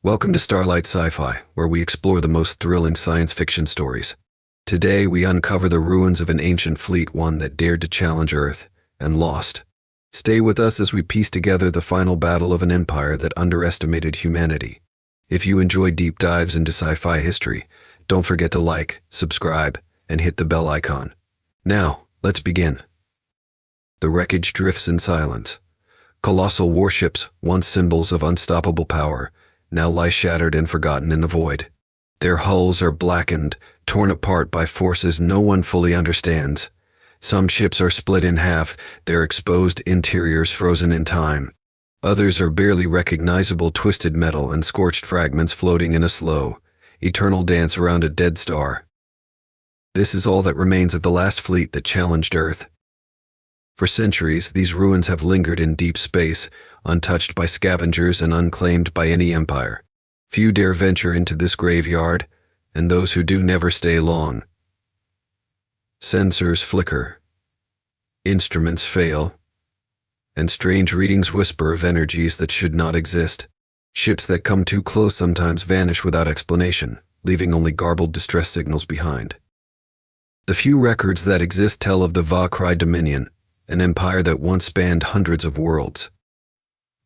Welcome to Starlight Sci-Fi, where we explore the most thrilling science fiction stories. Today, we uncover the ruins of an ancient fleet, one that dared to challenge Earth and lost. Stay with us as we piece together the final battle of an empire that underestimated humanity. If you enjoy deep dives into sci-fi history, don't forget to like, subscribe, and hit the bell icon. Now, let's begin. The wreckage drifts in silence. Colossal warships, once symbols of unstoppable power, now lie shattered and forgotten in the void. Their hulls are blackened, torn apart by forces no one fully understands. Some ships are split in half, their exposed interiors frozen in time. Others are barely recognizable twisted metal and scorched fragments floating in a slow, eternal dance around a dead star. This is all that remains of the last fleet that challenged Earth. For centuries, these ruins have lingered in deep space, untouched by scavengers and unclaimed by any empire. Few dare venture into this graveyard, and those who do never stay long. Sensors flicker, instruments fail, and strange readings whisper of energies that should not exist. Ships that come too close sometimes vanish without explanation, leaving only garbled distress signals behind. The few records that exist tell of the Valkyrie Dominion, an empire that once spanned hundreds of worlds.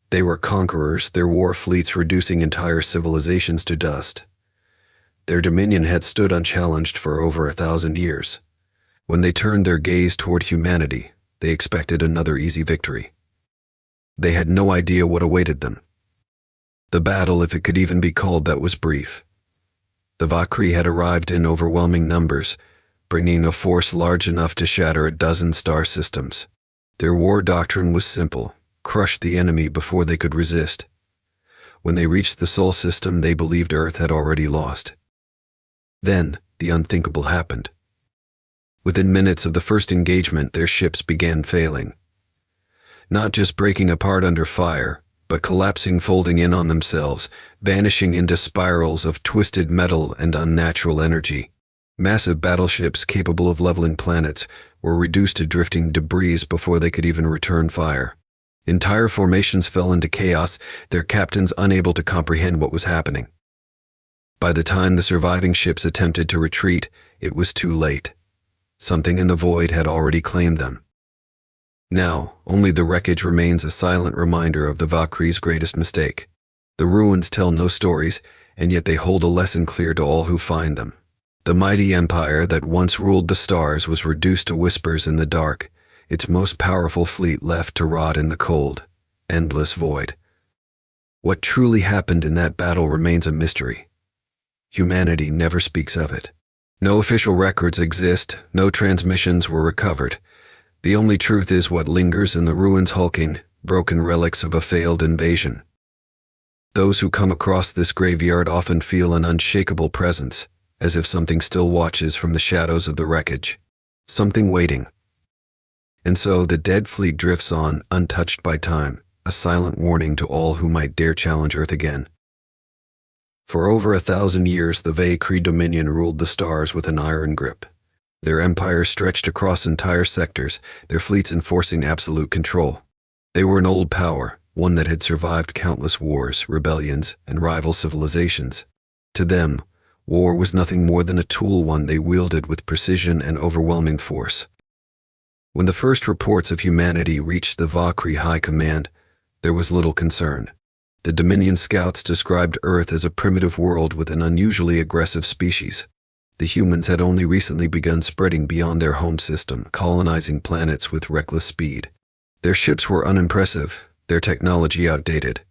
They were conquerors, their war fleets reducing entire civilizations to dust. Their dominion had stood unchallenged for over 1,000 years. When they turned their gaze toward humanity, they expected another easy victory. They had no idea what awaited them. The battle, if it could even be called that, was brief. The Valkyrie had arrived in overwhelming numbers, bringing a force large enough to shatter a dozen star systems. Their war doctrine was simple: crush the enemy before they could resist. When they reached the Sol system, they believed Earth had already lost. Then, the unthinkable happened. Within minutes of the first engagement, their ships began failing. Not just breaking apart under fire, but collapsing, folding in on themselves, vanishing into spirals of twisted metal and unnatural energy. Massive battleships capable of leveling planets were reduced to drifting debris before they could even return fire. Entire formations fell into chaos, their captains unable to comprehend what was happening. By the time the surviving ships attempted to retreat, it was too late. Something in the void had already claimed them. Now, only the wreckage remains, a silent reminder of the Valkyrie's greatest mistake. The ruins tell no stories, and yet they hold a lesson clear to all who find them. The mighty empire that once ruled the stars was reduced to whispers in the dark, its most powerful fleet left to rot in the cold, endless void. What truly happened in that battle remains a mystery. Humanity never speaks of it. No official records exist, no transmissions were recovered. The only truth is what lingers in the ruins, hulking, broken relics of a failed invasion. Those who come across this graveyard often feel an unshakable presence, as if something still watches from the shadows of the wreckage. Something waiting. And so the dead fleet drifts on, untouched by time, a silent warning to all who might dare challenge Earth again. For over 1,000 years, the Valkyrie Dominion ruled the stars with an iron grip. Their empire stretched across entire sectors, their fleets enforcing absolute control. They were an old power, one that had survived countless wars, rebellions, and rival civilizations. To them, war was nothing more than a tool, one they wielded with precision and overwhelming force. When the first reports of humanity reached the Valkyrie High Command, there was little concern. The Dominion scouts described Earth as a primitive world with an unusually aggressive species. The humans had only recently begun spreading beyond their home system, colonizing planets with reckless speed. Their ships were unimpressive, their technology outdated.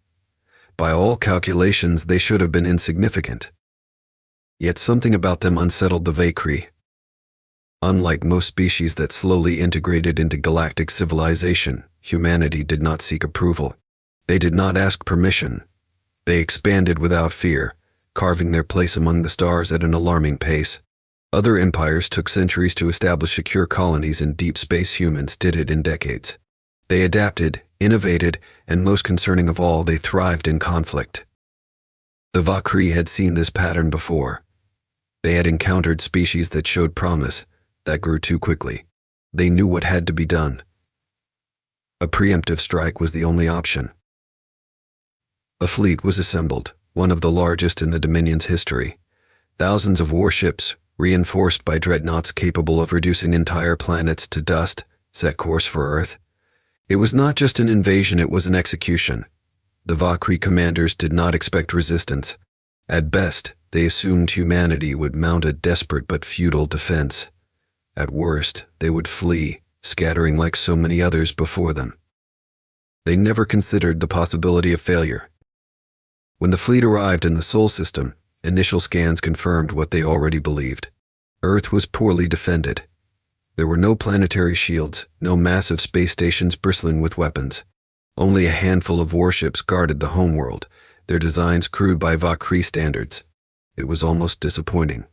By all calculations, they should have been insignificant. Yet something about them unsettled the Valkyrie. Unlike most species that slowly integrated into galactic civilization, humanity did not seek approval. They did not ask permission. They expanded without fear, carving their place among the stars at an alarming pace. Other empires took centuries to establish secure colonies in deep space. Humans did it in decades. They adapted, innovated, and most concerning of all, they thrived in conflict. The Valkyrie had seen this pattern before. They had encountered species that showed promise, that grew too quickly. They knew what had to be done. A preemptive strike was the only option. A fleet was assembled, one of the largest in the Dominion's history. Thousands of warships, reinforced by dreadnoughts capable of reducing entire planets to dust, set course for Earth. It was not just an invasion, it was an execution. The Valkyrie commanders did not expect resistance. At best, they assumed humanity would mount a desperate but futile defense. At worst, they would flee, scattering like so many others before them. They never considered the possibility of failure. When the fleet arrived in the Sol system, initial scans confirmed what they already believed. Earth was poorly defended. There were no planetary shields, no massive space stations bristling with weapons. Only a handful of warships guarded the homeworld, their designs crude by Valkyrie standards. It was almost disappointing.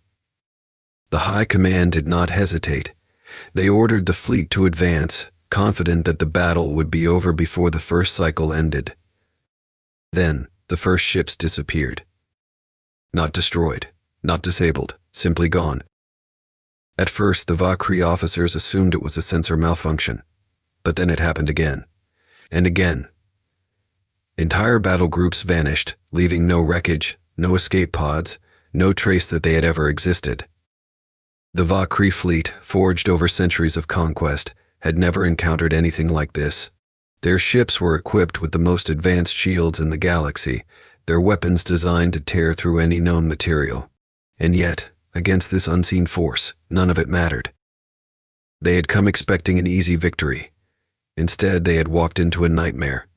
The High Command did not hesitate. They ordered the fleet to advance, confident that the battle would be over before the first cycle ended. Then, the first ships disappeared. Not destroyed, not disabled, simply gone. At first, the Valkyrie officers assumed it was a sensor malfunction, but then it happened again, and again. Entire battle groups vanished, leaving no wreckage, no escape pods, no trace that they had ever existed. The Valkyrie fleet, forged over centuries of conquest, had never encountered anything like this. Their ships were equipped with the most advanced shields in the galaxy, their weapons designed to tear through any known material. And yet, against this unseen force, none of it mattered. They had come expecting an easy victory. Instead, they had walked into a nightmare.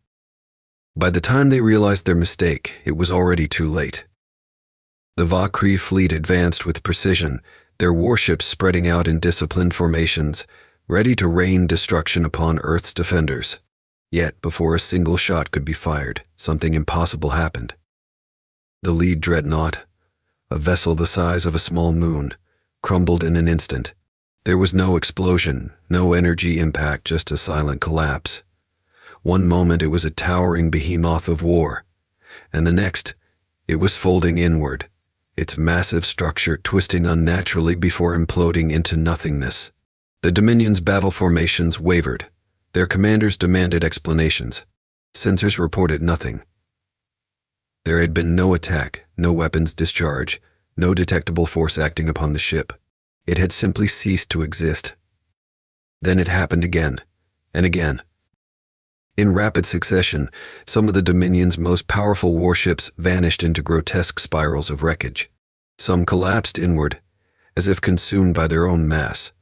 By the time they realized their mistake, it was already too late. The Valkyrie fleet advanced with precision, their warships spreading out in disciplined formations, ready to rain destruction upon Earth's defenders. Yet, before a single shot could be fired, something impossible happened. The lead dreadnought, a vessel the size of a small moon, crumbled in an instant. There was no explosion, no energy impact, just a silent collapse. One moment it was a towering behemoth of war, and the next, it was folding inward, its massive structure twisting unnaturally before imploding into nothingness. The Dominion's battle formations wavered. Their commanders demanded explanations. Sensors reported nothing. There had been no attack, no weapons discharge, no detectable force acting upon the ship. It had simply ceased to exist. Then it happened again, and again. In rapid succession, some of the Dominion's most powerful warships vanished into grotesque spirals of wreckage. Some collapsed inward, as if consumed by their own mass.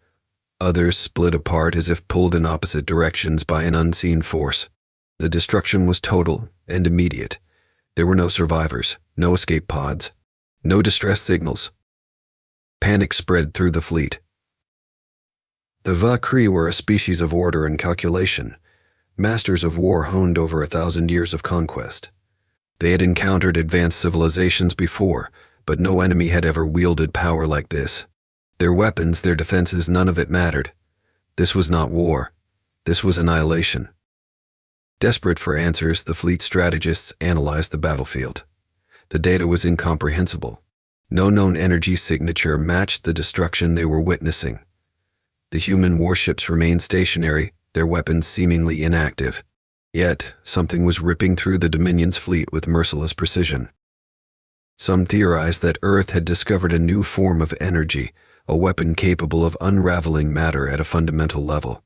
Others split apart as if pulled in opposite directions by an unseen force. The destruction was total and immediate. There were no survivors, no escape pods, no distress signals. Panic spread through the fleet. The Valkyrie were a species of order and calculation, masters of war honed over 1,000 years of conquest. They had encountered advanced civilizations before, but no enemy had ever wielded power like this. Their weapons, their defenses, none of it mattered. This was not war. This was annihilation. Desperate for answers, the fleet strategists analyzed the battlefield. The data was incomprehensible. No known energy signature matched the destruction they were witnessing. The human warships remained stationary, their weapons seemingly inactive. Yet, something was ripping through the Dominion's fleet with merciless precision. Some theorized that Earth had discovered a new form of energy, a weapon capable of unraveling matter at a fundamental level.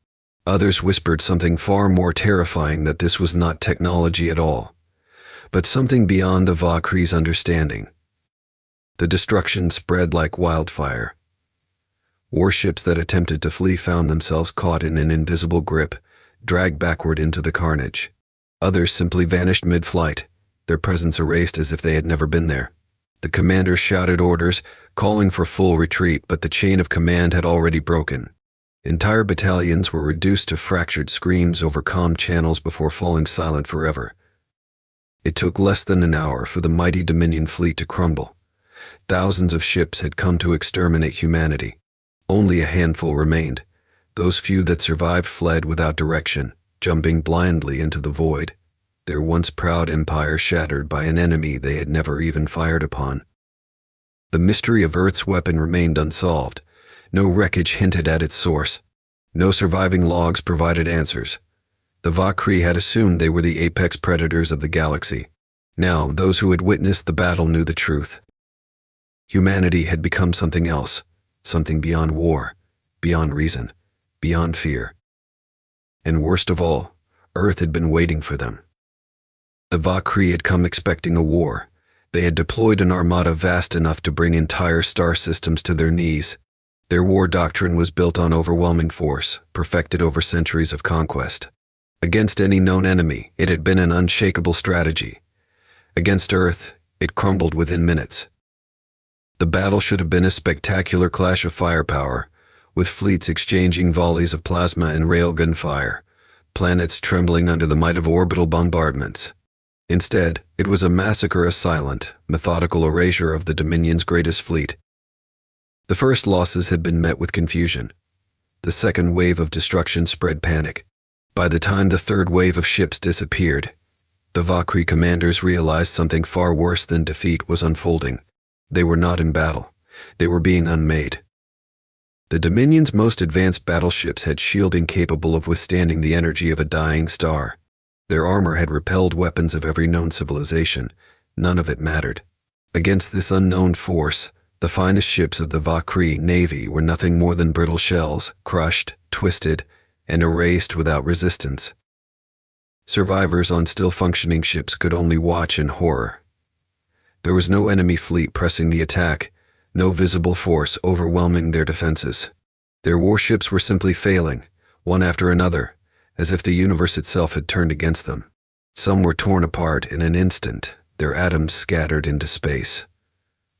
Others whispered something far more terrifying, that this was not technology at all, but something beyond the Valkyrie's understanding. The destruction spread like wildfire. Warships that attempted to flee found themselves caught in an invisible grip, dragged backward into the carnage. Others simply vanished mid-flight, their presence erased as if they had never been there. The commanders shouted orders, calling for full retreat, but the chain of command had already broken. Entire battalions were reduced to fractured screams over comm channels before falling silent forever. It took less than an hour for the mighty Dominion fleet to crumble. Thousands of ships had come to exterminate humanity. Only a handful remained. Those few that survived fled without direction, jumping blindly into the void, their once proud empire shattered by an enemy they had never even fired upon. The mystery of Earth's weapon remained unsolved. No wreckage hinted at its source. No surviving logs provided answers. The Valkyrie had assumed they were the apex predators of the galaxy. Now, those who had witnessed the battle knew the truth. Humanity had become something else, something beyond war, beyond reason, beyond fear. And worst of all, Earth had been waiting for them. The Valkyrie had come expecting a war. They had deployed an armada vast enough to bring entire star systems to their knees. Their war doctrine was built on overwhelming force, perfected over centuries of conquest. Against any known enemy, it had been an unshakable strategy. Against Earth, it crumbled within minutes. The battle should have been a spectacular clash of firepower, with fleets exchanging volleys of plasma and railgun fire, planets trembling under the might of orbital bombardments. Instead, it was a massacre, a silent, methodical erasure of the Dominion's greatest fleet. The first losses had been met with confusion. The second wave of destruction spread panic. By the time the third wave of ships disappeared, the Valkyrie commanders realized something far worse than defeat was unfolding. They were not in battle. They were being unmade. The Dominion's most advanced battleships had shielding capable of withstanding the energy of a dying star. Their armor had repelled weapons of every known civilization. None of it mattered. Against this unknown force, the finest ships of the Valkyrie Navy were nothing more than brittle shells, crushed, twisted, and erased without resistance. Survivors on still functioning ships could only watch in horror. There was no enemy fleet pressing the attack, no visible force overwhelming their defenses. Their warships were simply failing, one after another, as if the universe itself had turned against them. Some were torn apart in an instant, their atoms scattered into space.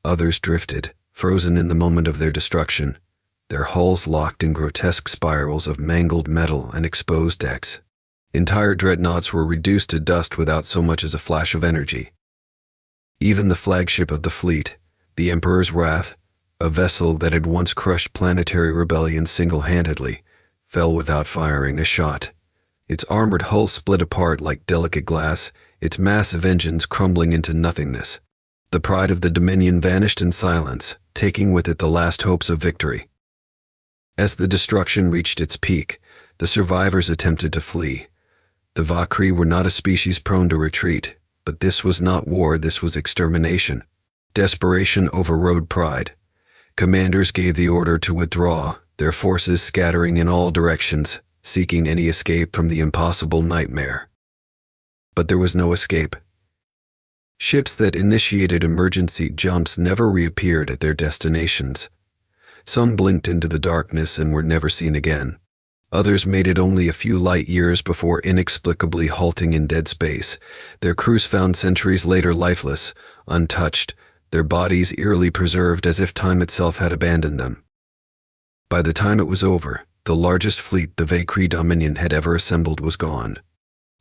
Others drifted, frozen in the moment of their destruction, their hulls locked in grotesque spirals of mangled metal and exposed decks. Entire dreadnoughts were reduced to dust without so much as a flash of energy. Even the flagship of the fleet, the Emperor's Wrath, a vessel that had once crushed planetary rebellion single-handedly, fell without firing a shot. Its armored hull split apart like delicate glass, its massive engines crumbling into nothingness. The pride of the Dominion vanished in silence, taking with it the last hopes of victory. As the destruction reached its peak, the survivors attempted to flee. The Valkyrie were not a species prone to retreat, but this was not war, this was extermination. Desperation overrode pride. Commanders gave the order to withdraw, their forces scattering in all directions, seeking any escape from the impossible nightmare. But there was no escape. Ships that initiated emergency jumps never reappeared at their destinations. Some blinked into the darkness and were never seen again. Others made it only a few light years before inexplicably halting in dead space, their crews found centuries later lifeless, untouched, their bodies eerily preserved as if time itself had abandoned them. By the time it was over, the largest fleet the Valkyrie Dominion had ever assembled was gone.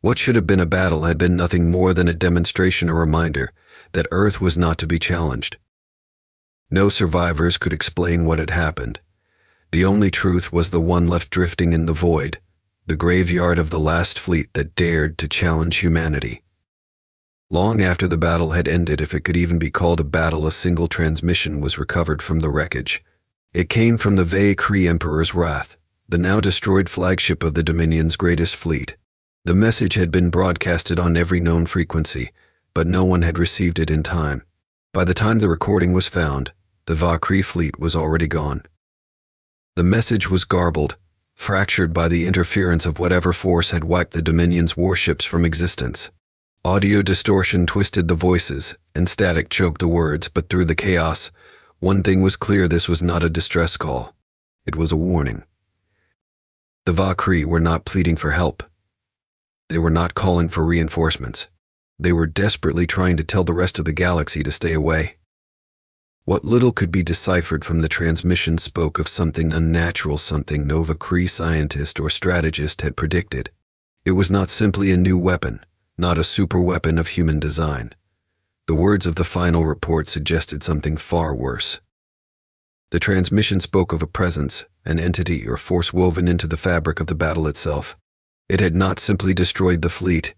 What should have been a battle had been nothing more than a demonstration, a reminder that Earth was not to be challenged. No survivors could explain what had happened. The only truth was the one left drifting in the void, the graveyard of the last fleet that dared to challenge humanity. Long after the battle had ended, if it could even be called a battle, a single transmission was recovered from the wreckage. It came from the Valkyrie Emperor's Wrath, the now destroyed flagship of the Dominion's greatest fleet. The message had been broadcasted on every known frequency, but no one had received it in time. By the time the recording was found, the Valkyrie fleet was already gone. The message was garbled, fractured by the interference of whatever force had wiped the Dominion's warships from existence. Audio distortion twisted the voices, and static choked the words, but through the chaos, one thing was clear: this was not a distress call. It was a warning. The Valkyrie were not pleading for help. They were not calling for reinforcements. They were desperately trying to tell the rest of the galaxy to stay away. What little could be deciphered from the transmission spoke of something unnatural, something no Valkyrie scientist or strategist had predicted. It was not simply a new weapon, not a super weapon of human design. The words of the final report suggested something far worse. The transmission spoke of a presence, an entity or force woven into the fabric of the battle itself. It had not simply destroyed the fleet.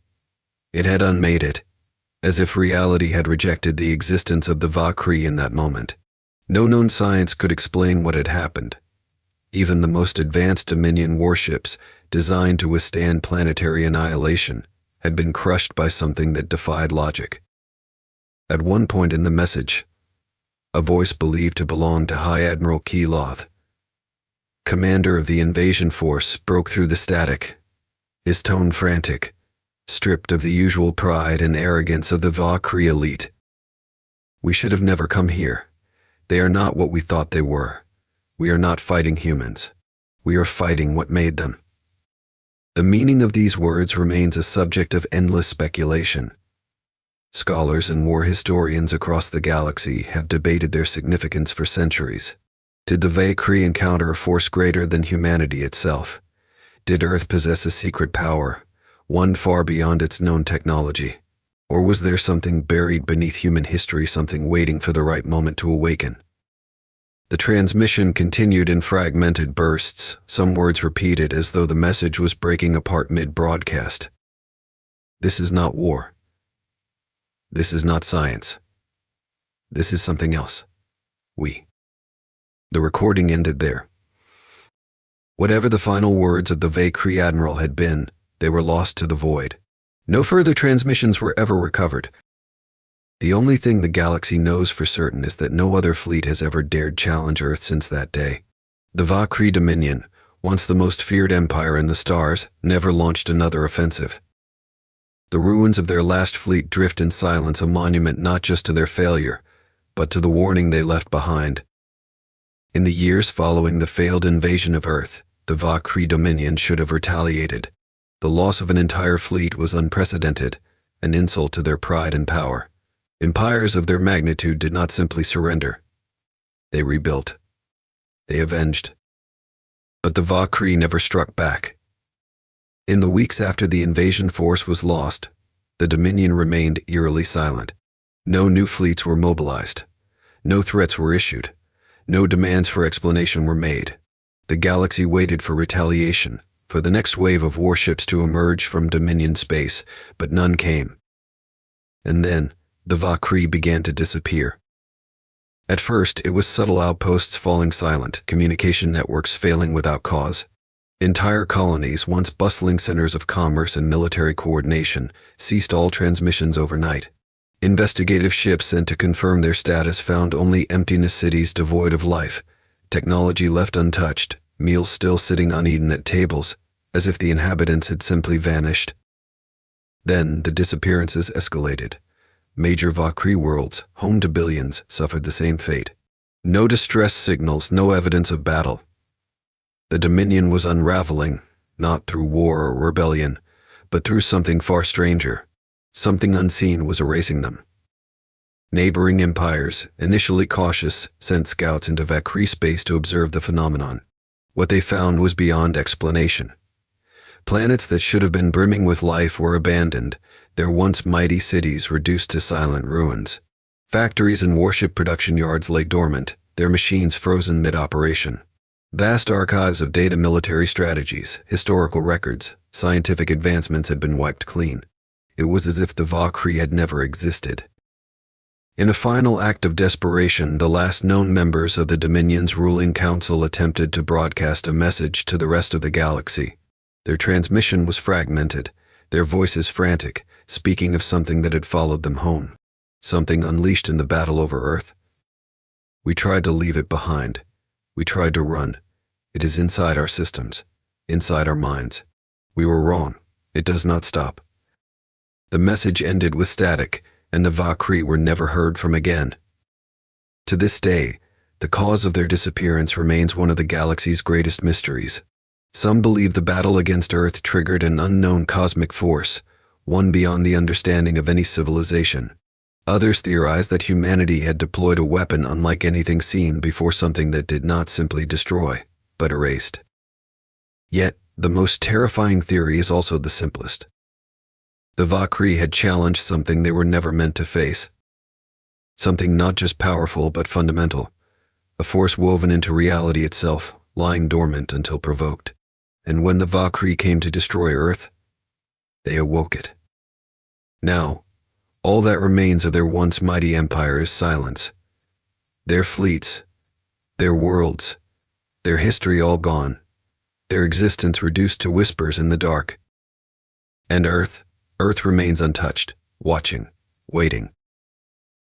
It had unmade it, as if reality had rejected the existence of the Valkyrie in that moment. No known science could explain what had happened. Even the most advanced Dominion warships, designed to withstand planetary annihilation, had been crushed by something that defied logic. At one point in the message, a voice believed to belong to High Admiral Keeloth, commander of the invasion force, broke through the static, his tone frantic, stripped of the usual pride and arrogance of the Valkyrie elite. "We should have never come here. They are not what we thought they were. We are not fighting humans. We are fighting what made them." The meaning of these words remains a subject of endless speculation. Scholars and war historians across the galaxy have debated their significance for centuries. Did the Valkyrie encounter a force greater than humanity itself? Did Earth possess a secret power, one far beyond its known technology? Or was there something buried beneath human history, something waiting for the right moment to awaken? The transmission continued in fragmented bursts, some words repeated as though the message was breaking apart mid-broadcast. "This is not war. This is not science. This is something else. We." The recording ended there. Whatever the final words of the Valkyrie Admiral had been, they were lost to the void. No further transmissions were ever recovered. The only thing the galaxy knows for certain is that no other fleet has ever dared challenge Earth since that day. The Valkyrie Dominion, once the most feared empire in the stars, never launched another offensive. The ruins of their last fleet drift in silence, a monument not just to their failure, but to the warning they left behind. In the years following the failed invasion of Earth, the Valkyrie Dominion should have retaliated. The loss of an entire fleet was unprecedented, an insult to their pride and power. Empires of their magnitude did not simply surrender. They rebuilt. They avenged. But the Valkyrie never struck back. In the weeks after the invasion force was lost, the Dominion remained eerily silent. No new fleets were mobilized. No threats were issued. No demands for explanation were made. The galaxy waited for retaliation, for the next wave of warships to emerge from Dominion space, but none came. And then, the Valkyrie began to disappear. At first, it was subtle outposts falling silent, communication networks failing without cause. Entire colonies, once bustling centers of commerce and military coordination, ceased all transmissions overnight. Investigative ships sent to confirm their status found only emptiness, cities devoid of life, technology left untouched, meals still sitting uneaten at tables, as if the inhabitants had simply vanished. Then the disappearances escalated. Major Valkyrie worlds, home to billions, suffered the same fate. No distress signals, no evidence of battle. The Dominion was unraveling, not through war or rebellion, but through something far stranger. Something unseen was erasing them. Neighboring empires, initially cautious, sent scouts into Valkyrie space to observe the phenomenon. What they found was beyond explanation. Planets that should have been brimming with life were abandoned, their once mighty cities reduced to silent ruins. Factories and warship production yards lay dormant, their machines frozen mid-operation. Vast archives of data, military strategies, historical records, scientific advancements had been wiped clean. It was as if the Valkyrie had never existed. In a final act of desperation, the last known members of the Dominion's ruling council attempted to broadcast a message to the rest of the galaxy. Their transmission was fragmented, their voices frantic, speaking of something that had followed them home, something unleashed in the battle over Earth. "We tried to leave it behind. We tried to run. It is inside our systems, inside our minds. We were wrong. It does not stop." The message ended with static, and the Valkyrie were never heard from again. To this day, the cause of their disappearance remains one of the galaxy's greatest mysteries. Some believe the battle against Earth triggered an unknown cosmic force, one beyond the understanding of any civilization. Others theorize that humanity had deployed a weapon unlike anything seen before, something that did not simply destroy, but erased. Yet, the most terrifying theory is also the simplest. The Valkyrie had challenged something they were never meant to face. Something not just powerful but fundamental. A force woven into reality itself, lying dormant until provoked. And when the Valkyrie came to destroy Earth, they awoke it. Now, all that remains of their once mighty empire is silence. Their fleets, their worlds, their history all gone, their existence reduced to whispers in the dark. And Earth remains untouched, watching, waiting.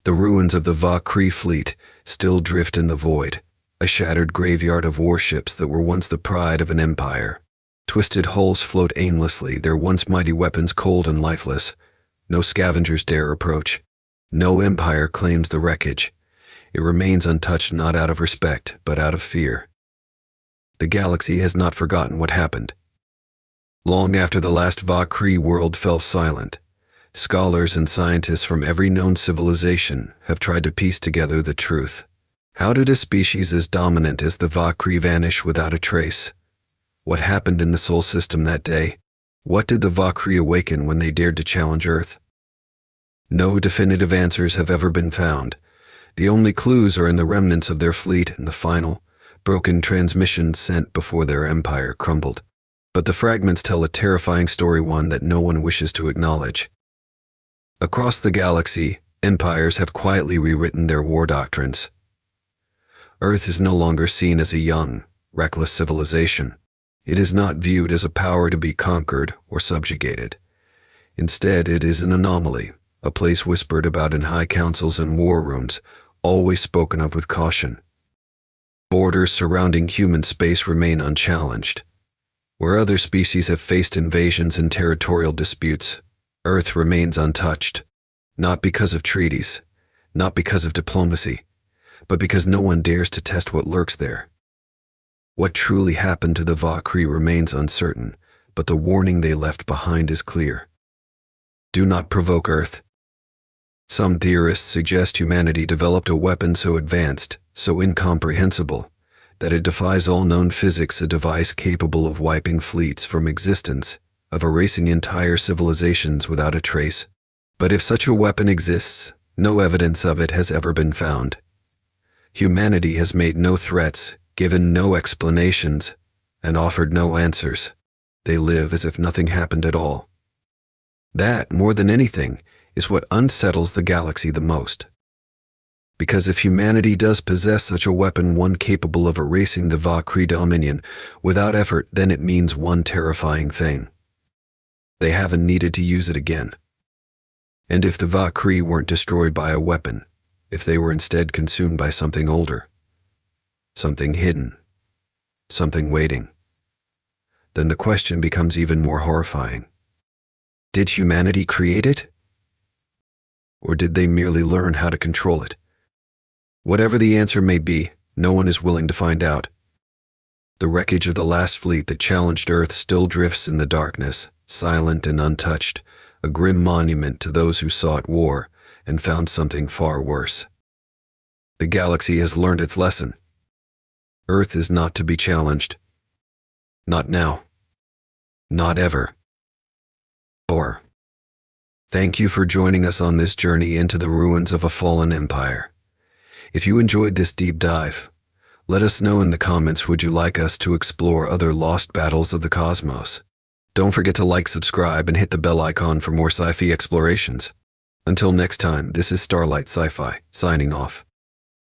The ruins of the Valkyrie fleet still drift in the void, a shattered graveyard of warships that were once the pride of an empire. Twisted hulls float aimlessly, their once mighty weapons cold and lifeless. No scavengers dare approach. No empire claims the wreckage. It remains untouched not out of respect, but out of fear. The galaxy has not forgotten what happened. Long after the last Valkyrie world fell silent, scholars and scientists from every known civilization have tried to piece together the truth. How did a species as dominant as the Valkyrie vanish without a trace? What happened in the Sol system that day? What did the Valkyrie awaken when they dared to challenge Earth? No definitive answers have ever been found. The only clues are in the remnants of their fleet and the final, broken transmissions sent before their empire crumbled. But the fragments tell a terrifying story, one that no one wishes to acknowledge. Across the galaxy, empires have quietly rewritten their war doctrines. Earth is no longer seen as a young, reckless civilization. It is not viewed as a power to be conquered or subjugated. Instead, it is an anomaly, a place whispered about in high councils and war rooms, always spoken of with caution. Borders surrounding human space remain unchallenged. Where other species have faced invasions and territorial disputes, Earth remains untouched, not because of treaties, not because of diplomacy, but because no one dares to test what lurks there. What truly happened to the Valkyrie remains uncertain, but the warning they left behind is clear. Do not provoke Earth. Some theorists suggest humanity developed a weapon so advanced, so incomprehensible, that it defies all known physics, a device capable of wiping fleets from existence, of erasing entire civilizations without a trace. But if such a weapon exists, no evidence of it has ever been found. Humanity has made no threats, given no explanations, and offered no answers. They live as if nothing happened at all. That, more than anything, is what unsettles the galaxy the most. Because if humanity does possess such a weapon, one capable of erasing the Valkyrie dominion without effort, then it means one terrifying thing. They haven't needed to use it again. And if the Valkyrie weren't destroyed by a weapon, if they were instead consumed by something older, something hidden, something waiting, then the question becomes even more horrifying. Did humanity create it? Or did they merely learn how to control it? Whatever the answer may be, no one is willing to find out. The wreckage of the last fleet that challenged Earth still drifts in the darkness, silent and untouched, a grim monument to those who sought war and found something far worse. The galaxy has learned its lesson. Earth is not to be challenged. Not now. Not ever. Or. Thank you for joining us on this journey into the ruins of a fallen empire. If you enjoyed this deep dive, let us know in the comments. Would you like us to explore other lost battles of the cosmos? Don't forget to like, subscribe, and hit the bell icon for more sci-fi explorations. Until next time, this is Starlight Sci-Fi, signing off.